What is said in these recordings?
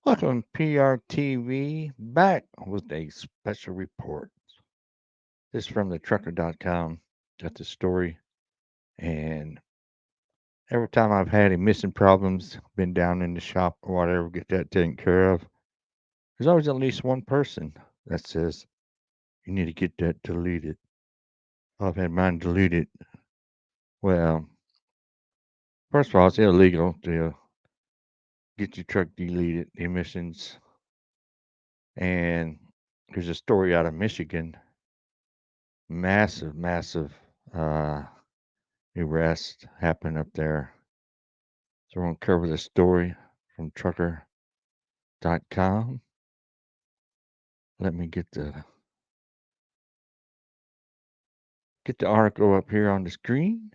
Welcome, PRTV, back with a special report. This is from the trucker.com. Got the story. And every time I've had any missing problems, been down in the shop or whatever, get that taken care of, there's always at least one person that says, you need to get that deleted. I've had mine deleted. Well, first of all, it's illegal to get your truck deleted, the emissions. And there's a story out of Michigan. Massive uh, arrest happened up there. So we're going to cover the story from trucker.com. Let me get the article up here on the screen.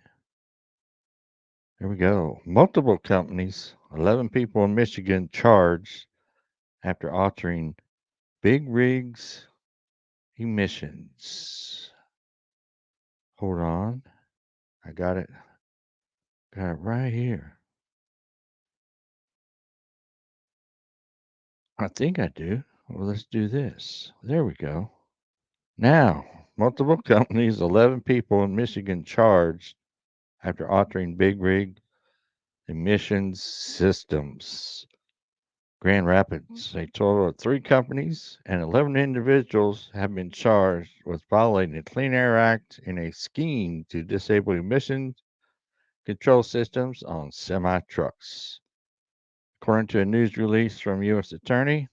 There we go. Multiple companies, 11 people in Michigan charged after altering big rigs emissions. Hold on. I got it. Got it right here. I think I do. Well, let's do this. There we go. Now, multiple companies, 11 people in Michigan charged after altering big rig emissions systems. Grand Rapids, a total of 3 companies and 11 individuals have been charged with violating the Clean Air Act in a scheme to disable emissions control systems on semi trucks. According to a news release from U.S. Attorney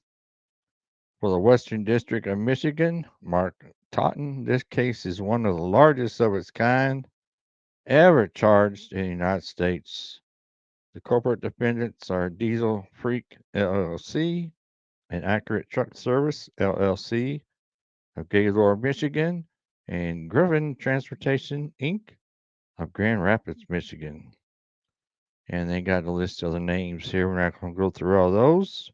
for the Western District of Michigan, Mark Totten, this case is one of the largest of its kind ever charged in the United States. The corporate defendants are Diesel Freak LLC and Accurate Truck Service LLC of Gaylord, Michigan, and Griffin Transportation Inc. of Grand Rapids, Michigan. And they got a list of the names here. We're not going to go through all those.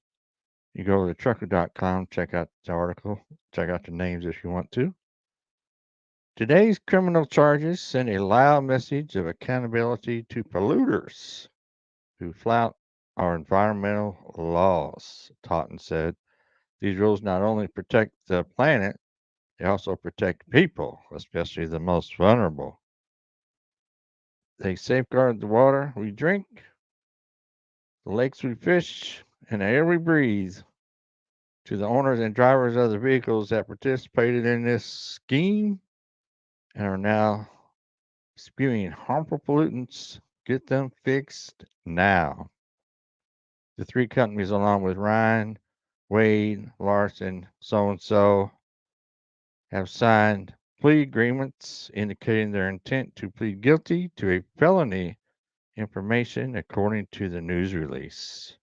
You go to trucker.com, check out the article, check out the names if you want to. Today's criminal charges send a loud message of accountability to polluters who flout our environmental laws, Totten said. These rules not only protect the planet, they also protect people, especially the most vulnerable. They safeguard the water we drink, the lakes we fish, and the air we breathe. To the owners and drivers of the vehicles that participated in this scheme and are now spewing harmful pollutants, get them fixed now. The 3 companies, along with Ryan, Wade, Larson, so and so, have signed plea agreements indicating their intent to plead guilty to a felony information, according to the news release.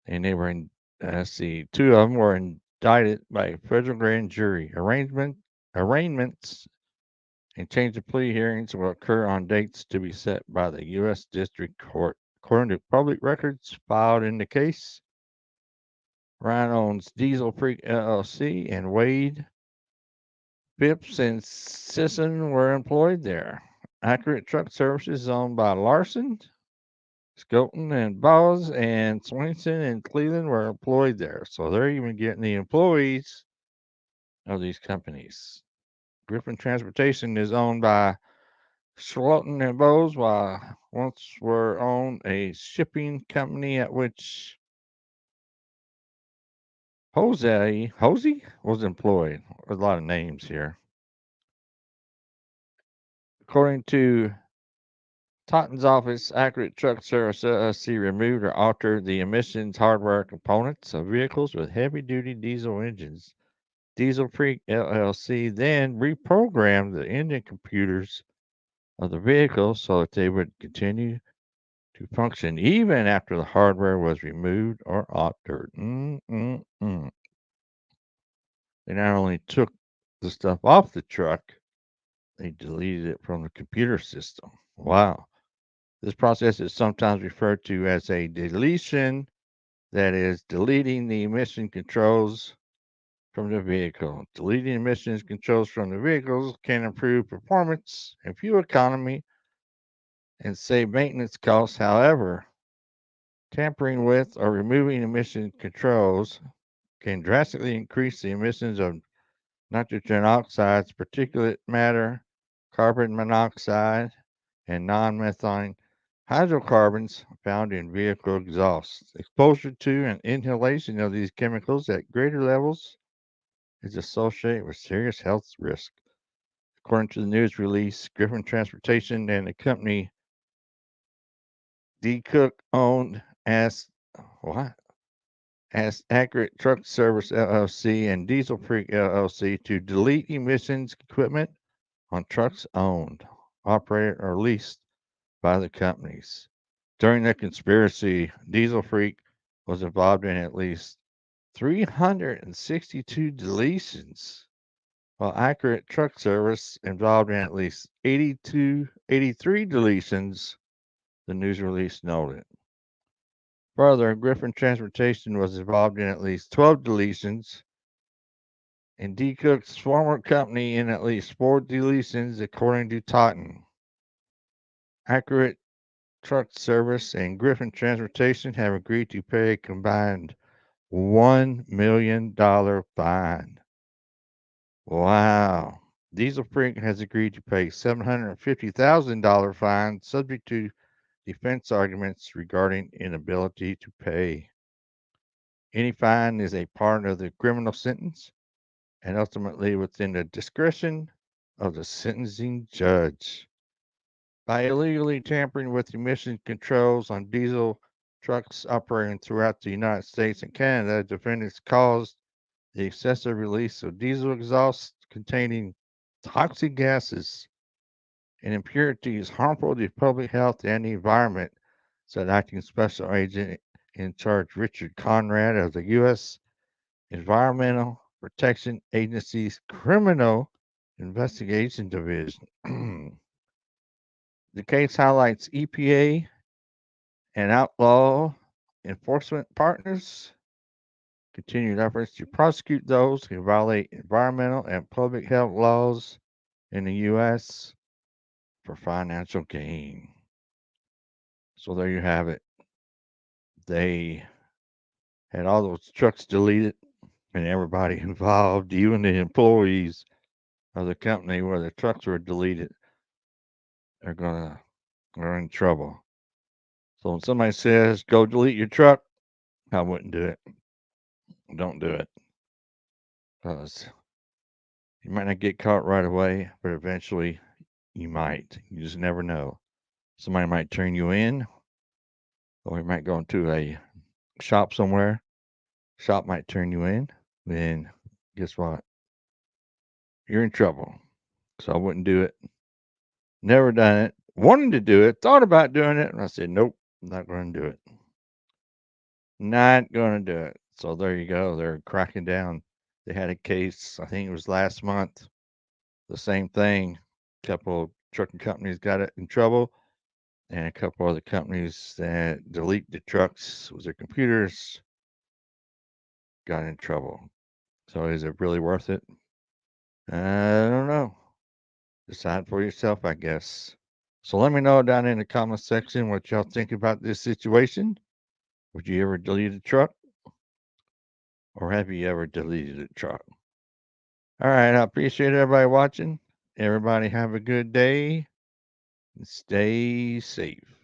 And they were in, let's see, 2 of them were indicted by a federal grand jury. Arraignments and change of plea hearings will occur on dates to be set by the U.S. District Court. According to public records filed in the case, Ryan owns Diesel Freak LLC, and Wade, Phipps, and Sisson were employed there. Accurate Truck Services is owned by Larson, Skelton, and Bowes, and Swainson and Cleveland were employed there. So they're even getting the employees of these companies. Griffin Transportation is owned by Schloten and Bowes, while once were owned a shipping company at which Hosey was employed. There's a lot of names here. According to Totten's office, Accurate Truck Service LLC removed or altered the emissions hardware components of vehicles with heavy duty diesel engines. Diesel Freak LLC then reprogrammed the engine computers of the vehicles so that they would continue to function even after the hardware was removed or altered. They not only took the stuff off the truck, they deleted it from the computer system. Wow. This process is sometimes referred to as a deletion, that is, deleting the emission controls from the vehicle. Deleting emissions controls from the vehicles can improve performance and fuel economy and save maintenance costs. However, Tampering with or removing emission controls can drastically increase the emissions of nitrogen oxides, particulate matter, carbon monoxide, and non-methane hydrocarbons found in vehicle exhausts. Exposure to and inhalation of these chemicals at greater levels is associated with serious health risks. According to the news release, Griffin Transportation and the company D. Cook owned as what? As Accurate Truck Service LLC and Diesel Freak LLC to delete emissions equipment on trucks owned, operated, or leased by the companies. During the conspiracy, Diesel Freak was involved in at least 362 deletions, while Accurate Truck Service involved in at least 83 deletions, the news release noted. Further, Griffin Transportation was involved in at least 12 deletions, and D. Cook's former company in at least 4 deletions, according to Totten. Accurate Truck Service and Griffin Transportation have agreed to pay a combined $1 million fine. Wow. Diesel Freak has agreed to pay $750,000 fine subject to defense arguments regarding inability to pay. Any fine is a part of the criminal sentence and ultimately within the discretion of the sentencing judge. By illegally tampering with emission controls on diesel trucks operating throughout the United States and Canada, defendants caused the excessive release of diesel exhaust containing toxic gases and impurities harmful to public health and the environment, said Acting Special Agent in Charge Richard Conrad of the U.S. Environmental Protection Agency's Criminal Investigation Division. The case highlights EPA and outlaw enforcement partners' continued efforts to prosecute those who violate environmental and public health laws in the U.S. for financial gain. So there you have it. They had all those trucks deleted, and everybody involved, even the employees of the company where the trucks were deleted, are in trouble. So when somebody says, go delete your truck, I wouldn't do it. Don't do it. Because you might not get caught right away, but eventually you might. You just never know. Somebody might turn you in, or you might go into a shop somewhere. Shop might turn you in. Then guess what? You're in trouble. So I wouldn't do it. Never done it. Wanted to do it. Thought about doing it. And I said, nope, not going to do it. Not going to do it. So there you go. They're cracking down. They had a case, I think it was last month. The same thing. A couple of trucking companies got it in trouble, and a couple other companies that delete the trucks with their computers got in trouble. So is it really worth it? I don't know. Decide for yourself, I guess. So let me know down in the comment section what y'all think about this situation. Would you ever delete a truck? Or have you ever deleted a truck? All right, I appreciate everybody watching. Everybody have a good day and stay safe.